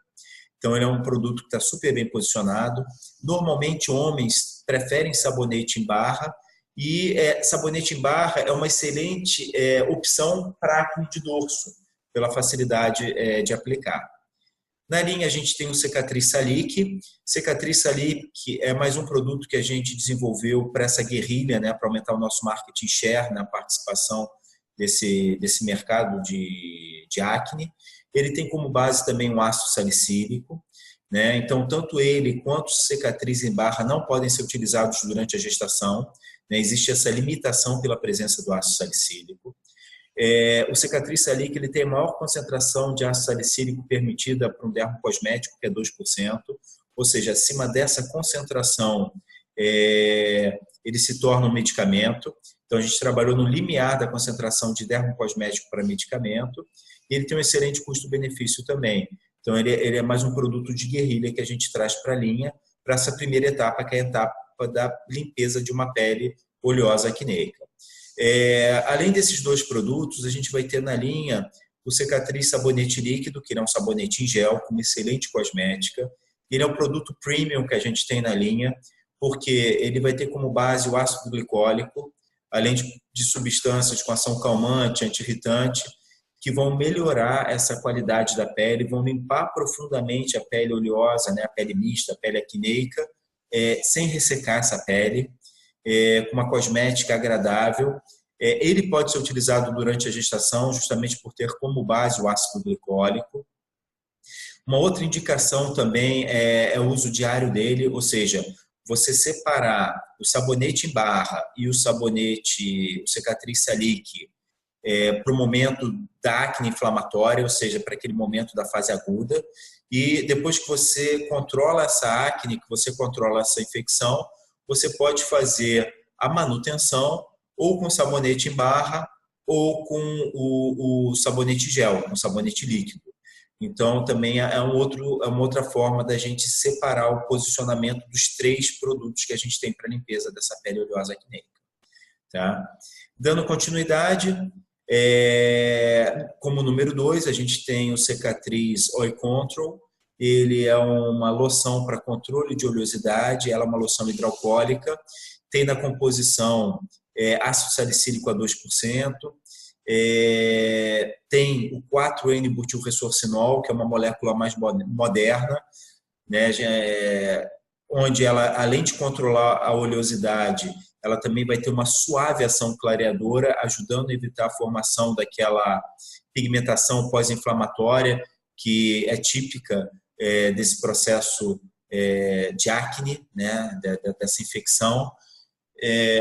Então, ele é um produto que está super bem posicionado. Normalmente, homens preferem sabonete em barra e sabonete em barra é uma excelente opção para acne de dorso, pela facilidade de aplicar. Na linha, a gente tem o Cicatriz Salic. Cicatriz Salic é mais um produto que a gente desenvolveu para essa guerrilha, né, para aumentar o nosso marketing share na participação desse mercado de acne. Ele tem como base também um ácido salicílico, né? Então, tanto ele quanto o Cicatriz em barra não podem ser utilizados durante a gestação, né? Existe essa limitação pela presença do ácido salicílico. O Cicatriz Salic, ele tem a maior concentração de ácido salicílico permitida para um dermocosmético, que é 2%, ou seja, acima dessa concentração, ele se torna um medicamento. Então, a gente trabalhou no limiar da concentração de dermocosmético para medicamento, e ele tem um excelente custo-benefício também. Então, ele é mais um produto de guerrilha que a gente traz para a linha, para essa primeira etapa, que é a etapa da limpeza de uma pele oleosa acneica. Além desses dois produtos, a gente vai ter na linha o Cicatriz Sabonete Líquido, que é um sabonete em gel com excelente cosmética. Ele é o produto premium que a gente tem na linha, porque ele vai ter como base o ácido glicólico, além de substâncias com ação calmante, anti-irritante, que vão melhorar essa qualidade da pele, vão limpar profundamente a pele oleosa, né, a pele mista, a pele acneica, sem ressecar essa pele, com uma cosmética agradável. Ele pode ser utilizado durante a gestação, justamente por ter como base o ácido glicólico. Uma outra indicação também é o uso diário dele, ou seja, você separar o sabonete em barra e o sabonete, o Cicatriz Salic, para o momento da acne inflamatória, ou seja, para aquele momento da fase aguda. E depois que você controla essa acne, que você controla essa infecção, você pode fazer a manutenção ou com sabonete em barra ou com o sabonete gel, com sabonete líquido. Então, também é uma outra forma da gente separar o posicionamento dos 3 produtos que a gente tem para limpeza dessa pele oleosa acneica. Tá? Dando continuidade, como número 2, a gente tem o Cicatriz Oil Control. Ele é uma loção para controle de oleosidade, ela é uma loção hidroalcoólica, tem na composição ácido salicílico a 2%, tem o 4N-butilressorcinol, que é uma molécula mais moderna, né, onde ela, além de controlar a oleosidade, ela também vai ter uma suave ação clareadora, ajudando a evitar a formação daquela pigmentação pós-inflamatória que é típica desse processo de acne, né, dessa infecção.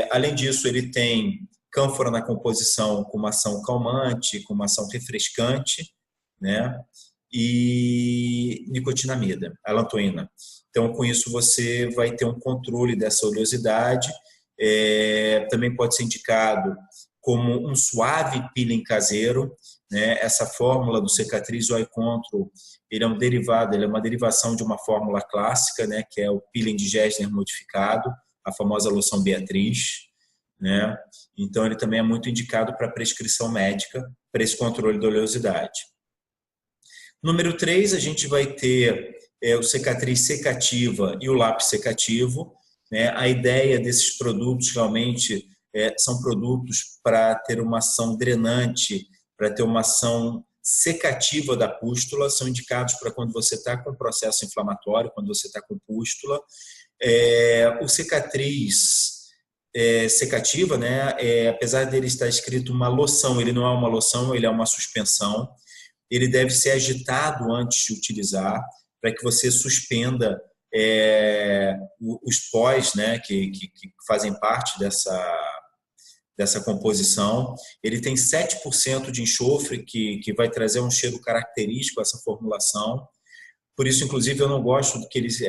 Além disso, ele tem cânfora na composição com uma ação calmante, com uma ação refrescante, né, e nicotinamida, alantoína. Então, com isso, você vai ter um controle dessa oleosidade. Também pode ser indicado como um suave peeling caseiro, né? Essa fórmula do Cicatriz Oil Control, ele é um derivado, ele é uma derivação de uma fórmula clássica, né? Que é o peeling de Gessner modificado, a famosa loção Beatriz, né? Então, ele também é muito indicado para prescrição médica, para esse controle da oleosidade. Número 3, a gente vai ter o Cicatriz Secativa e o lápis secativo. Né? A ideia desses produtos realmente são produtos para ter uma ação drenante, para ter uma ação secativa da pústula, são indicados para quando você está com processo inflamatório, quando você está com pústula. O Cicatriz secativa, né? Apesar dele estar escrito uma loção, ele não é uma loção, ele é uma suspensão. Ele deve ser agitado antes de utilizar, para que você suspenda os pós, né, que fazem parte dessa composição. Ele tem 7% de enxofre, que vai trazer um cheiro característico a essa formulação. Por isso, inclusive, eu não gosto que eles...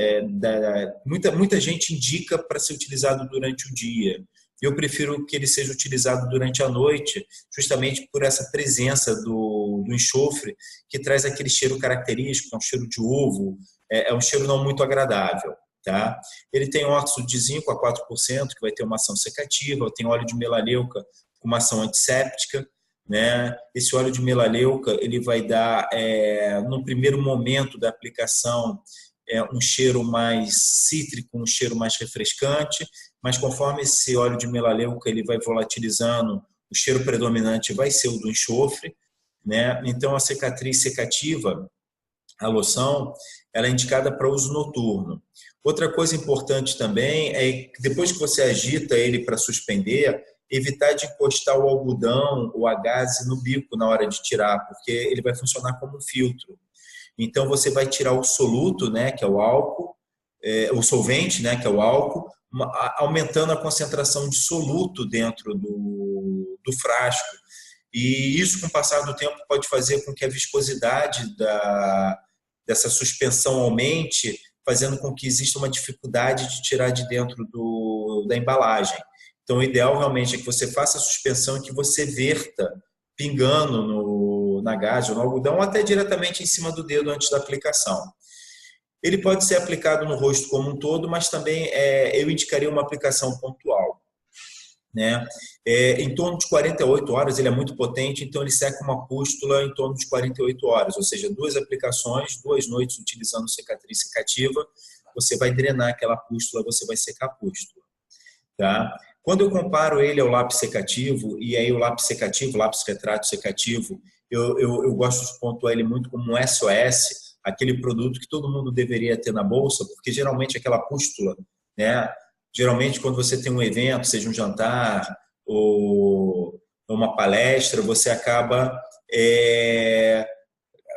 muita gente indica para ser utilizado durante o dia. Eu prefiro que ele seja utilizado durante a noite, justamente por essa presença do enxofre, que traz aquele cheiro característico, é um cheiro de ovo, é um cheiro não muito agradável. Tá? Ele tem óxido de zinco a 4%, que vai ter uma ação secativa, tem óleo de melaleuca com uma ação antisséptica. Né? Esse óleo de melaleuca ele vai dar, no primeiro momento da aplicação, um cheiro mais cítrico, um cheiro mais refrescante, mas conforme esse óleo de melaleuca ele vai volatilizando, o cheiro predominante vai ser o do enxofre. Né? Então, a Cicatriz Secativa, a loção, ela é indicada para uso noturno. Outra coisa importante também é que depois que você agita ele para suspender, evitar de encostar o algodão ou a gaze no bico na hora de tirar, porque ele vai funcionar como um filtro. Então, você vai tirar o soluto, né, que é o álcool, o solvente, né, que é o álcool, aumentando a concentração de soluto dentro do frasco. E isso, com o passar do tempo, pode fazer com que a viscosidade dessa suspensão aumente, fazendo com que exista uma dificuldade de tirar de dentro da embalagem. Então, o ideal realmente é que você faça a suspensão e que você verta, pingando na gaze ou no algodão, ou até diretamente em cima do dedo antes da aplicação. Ele pode ser aplicado no rosto como um todo, mas também eu indicaria uma aplicação pontual. né? Em torno de 48 horas, ele é muito potente, então ele seca uma pústula em torno de 48 horas, ou seja, 2 aplicações, 2 noites utilizando cicatriz secativa, você vai drenar aquela pústula, você vai secar a pústula. Tá? Quando eu comparo ele ao lápis secativo, e aí o lápis secativo, lápis retrátil secativo, eu gosto de pontuar ele muito como um SOS, aquele produto que todo mundo deveria ter na bolsa, porque geralmente aquela pústula, né? Geralmente quando você tem um evento, seja um jantar ou uma palestra, você acaba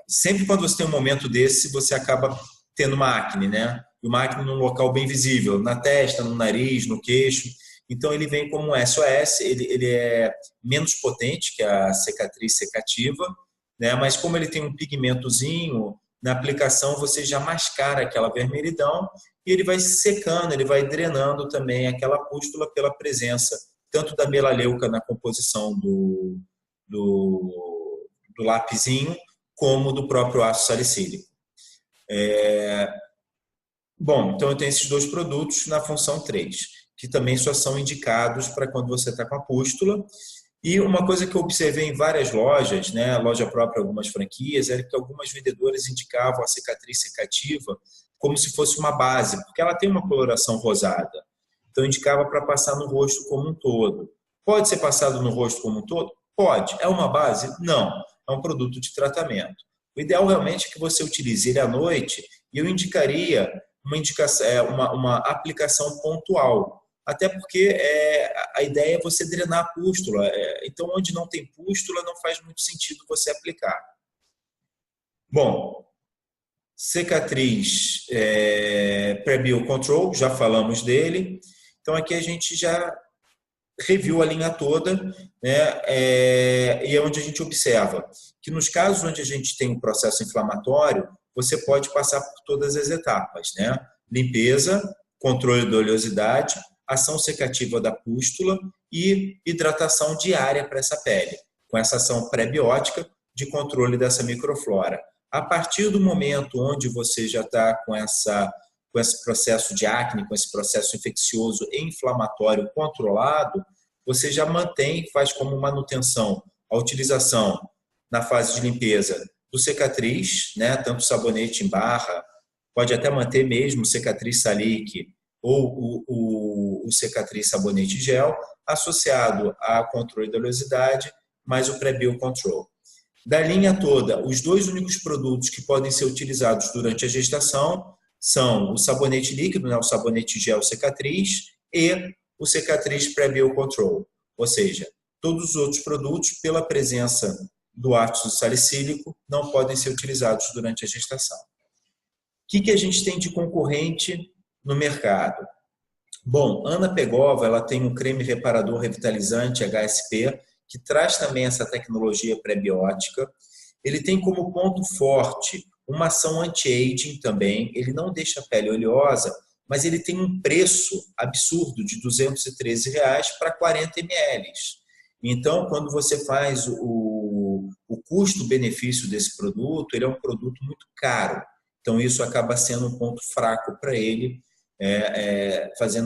sempre quando você tem um momento desse, você acaba tendo uma acne, né? E uma acne num local bem visível, na testa, no nariz, no queixo. Então ele vem como um SOS, ele é menos potente que a cicatriz secativa, né? Mas como ele tem um pigmentozinho, na aplicação você já mascara aquela vermelhidão e ele vai secando, ele vai drenando também aquela pústula pela presença tanto da melaleuca na composição do lapisinho, como do próprio ácido salicílico. Bom, então eu tenho esses 2 produtos na função 3, que também só são indicados para quando você está com a pústula. E uma coisa que eu observei em várias lojas, né, loja própria, algumas franquias, era que algumas vendedoras indicavam a cicatriz secativa como se fosse uma base, porque ela tem uma coloração rosada. Então indicava para passar no rosto como um todo. Pode ser passado no rosto como um todo? Pode. É uma base? Não. É um produto de tratamento. O ideal realmente é que você utilize ele à noite, e eu indicaria uma aplicação pontual. Até porque a ideia é você drenar a pústula. Então, onde não tem pústula, não faz muito sentido você aplicar. Bom, cicatriz Prebiocontrol, já falamos dele. Então, aqui a gente já reviu a linha toda, né? E é onde a gente observa que nos casos onde a gente tem um processo inflamatório, você pode passar por todas as etapas, né? Limpeza, controle da oleosidade, ação secativa da pústula e hidratação diária para essa pele, com essa ação pré-biótica de controle dessa microflora. A partir do momento onde você já está com esse processo de acne, com esse processo infeccioso e inflamatório controlado, você já mantém, faz como manutenção a utilização na fase de limpeza do cicatriz, né, tanto sabonete em barra, pode até manter mesmo o cicatriz salic ou o cicatriz sabonete gel, associado a controle da oleosidade, mais o pré-biocontrol. Da linha toda, os 2 únicos produtos que podem ser utilizados durante a gestação são o sabonete líquido, né, o sabonete gel cicatriz, e o cicatriz pré-biocontrol. Ou seja, todos os outros produtos, pela presença do ácido salicílico, não podem ser utilizados durante a gestação. O que a gente tem de concorrente no mercado? Bom, Ana Pegova, ela tem um creme reparador revitalizante HSP, que traz também essa tecnologia pré-biótica. Ele tem como ponto forte uma ação anti-aging também. Ele não deixa a pele oleosa, mas ele tem um preço absurdo de R$ 213 para 40 ml. Então, quando você faz o custo-benefício desse produto, ele é um produto muito caro. Então, isso acaba sendo um ponto fraco para ele,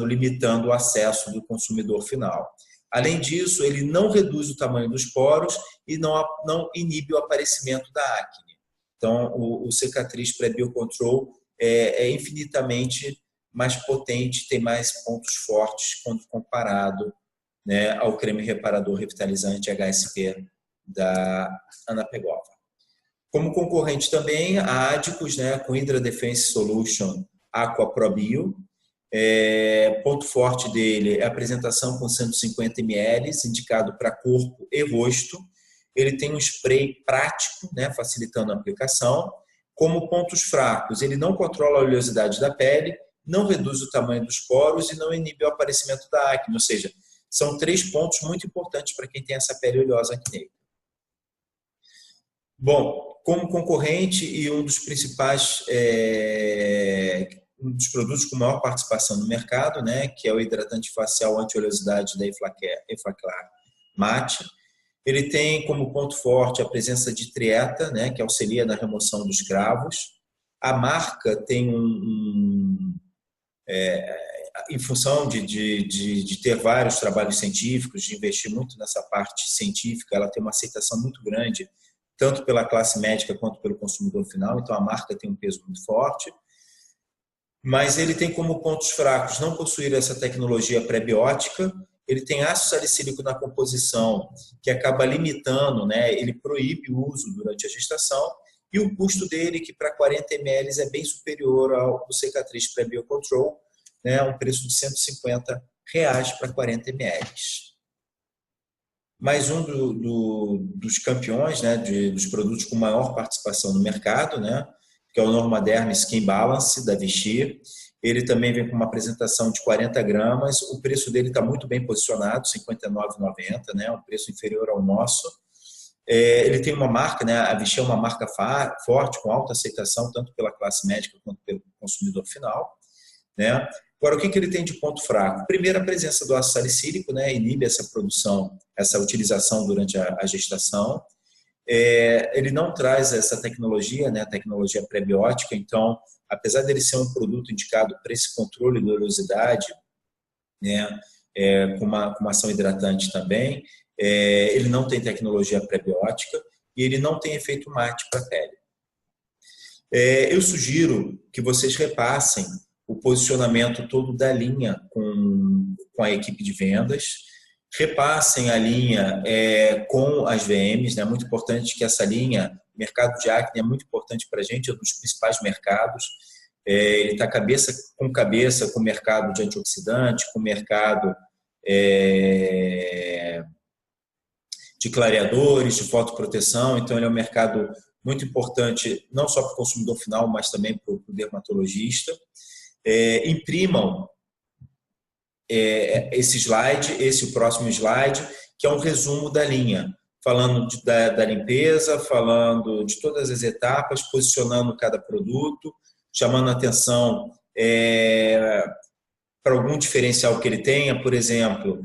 limitando o acesso do consumidor final. Além disso, ele não reduz o tamanho dos poros e não inibe o aparecimento da acne. Então, o cicatriz pré-biocontrol é infinitamente mais potente, tem mais pontos fortes quando comparado, né, ao creme reparador revitalizante HSP da Ana Pegova. Como concorrente também, a Adicus, né, com Hydra Defense Solution Aqua Pro Bio. Ponto forte dele é a apresentação com 150 ml, indicado para corpo e rosto. Ele tem um spray prático, né, facilitando a aplicação. Como pontos fracos, ele não controla a oleosidade da pele, não reduz o tamanho dos poros e não inibe o aparecimento da acne. Ou seja, são 3 pontos muito importantes para quem tem essa pele oleosa acneica. Bom, como concorrente e um dos principais um dos produtos com maior participação no mercado, né, que é o hidratante facial anti-oleosidade da Effaclar Mate. Ele tem como ponto forte a presença de trieta, né, que auxilia na remoção dos cravos. A marca tem em função de ter vários trabalhos científicos, de investir muito nessa parte científica, ela tem uma aceitação muito grande, tanto pela classe médica quanto pelo consumidor final, então a marca tem um peso muito forte. Mas ele tem como pontos fracos não possuir essa tecnologia pré-biótica, ele tem ácido salicílico na composição, que acaba limitando, né, ele proíbe o uso durante a gestação, e o custo dele, que para 40 ml é bem superior ao do Cicatriz Pré-Biocontrol, né, um preço de R$ 150 para 40 ml. Mais um dos campeões, né, dos produtos com maior participação no mercado, né, que é o Normaderm Skin Balance, da Vichy. Ele também vem com uma apresentação de 40 gramas. O preço dele está muito bem posicionado, R$ 59,90, né? Um preço inferior ao nosso. Ele tem uma marca, né? A Vichy é uma marca forte, com alta aceitação, tanto pela classe médica quanto pelo consumidor final, né? Agora, o que ele tem de ponto fraco? Primeiro, a presença do ácido salicílico, né? Inibe essa produção, essa utilização durante a gestação. Ele não traz essa tecnologia, né, a tecnologia pré-biótica, então, apesar dele ser um produto indicado para esse controle da oleosidade, né, com uma ação hidratante também, ele não tem tecnologia pré-biótica e ele não tem efeito mate para a pele. Eu sugiro que vocês repassem o posicionamento todo da linha com a equipe de vendas, repassem a linha com as VMs, né? É muito importante que essa linha, mercado de acne é muito importante para a gente, é um dos principais mercados. Ele está cabeça com o mercado de antioxidante, com o mercado de clareadores, de fotoproteção, então ele é um mercado muito importante, não só para o consumidor final, mas também para o dermatologista. Imprimam esse slide, o próximo slide, que é um resumo da linha, falando da limpeza, falando de todas as etapas, posicionando cada produto, chamando a atenção para algum diferencial que ele tenha, por exemplo,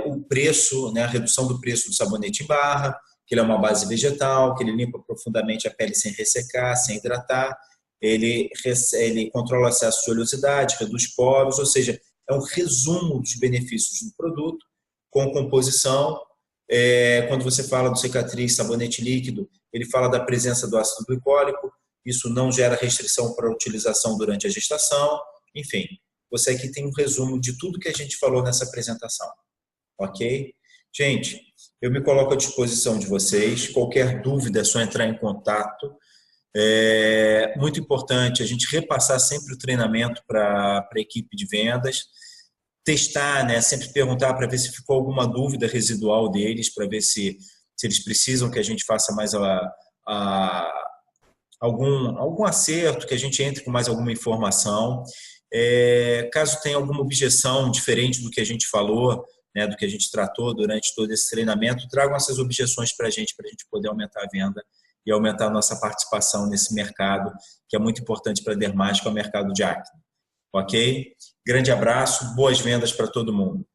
o preço, né, a redução do preço do sabonete em barra, que ele é uma base vegetal, que ele limpa profundamente a pele sem ressecar, sem hidratar, ele controla o acesso de oleosidade, reduz poros, ou seja, é um resumo dos benefícios do produto, com composição. Quando você fala do Cicatriz sabonete líquido, ele fala da presença do ácido glicólico, isso não gera restrição para a utilização durante a gestação. Enfim, você aqui tem um resumo de tudo que a gente falou nessa apresentação. Ok? Gente, eu me coloco à disposição de vocês. Qualquer dúvida é só entrar em contato. É muito importante a gente repassar sempre o treinamento para a equipe de vendas, testar, né? Sempre perguntar para ver se ficou alguma dúvida residual deles, para ver se eles precisam que a gente faça mais algum acerto, que a gente entre com mais alguma informação. Caso tenha alguma objeção diferente do que a gente falou, né, do que a gente tratou durante todo esse treinamento, tragam essas objeções para a gente poder aumentar a venda e aumentar a nossa participação nesse mercado, que é muito importante para a dermática, que é o mercado de acne. Ok? Grande abraço, boas vendas para todo mundo.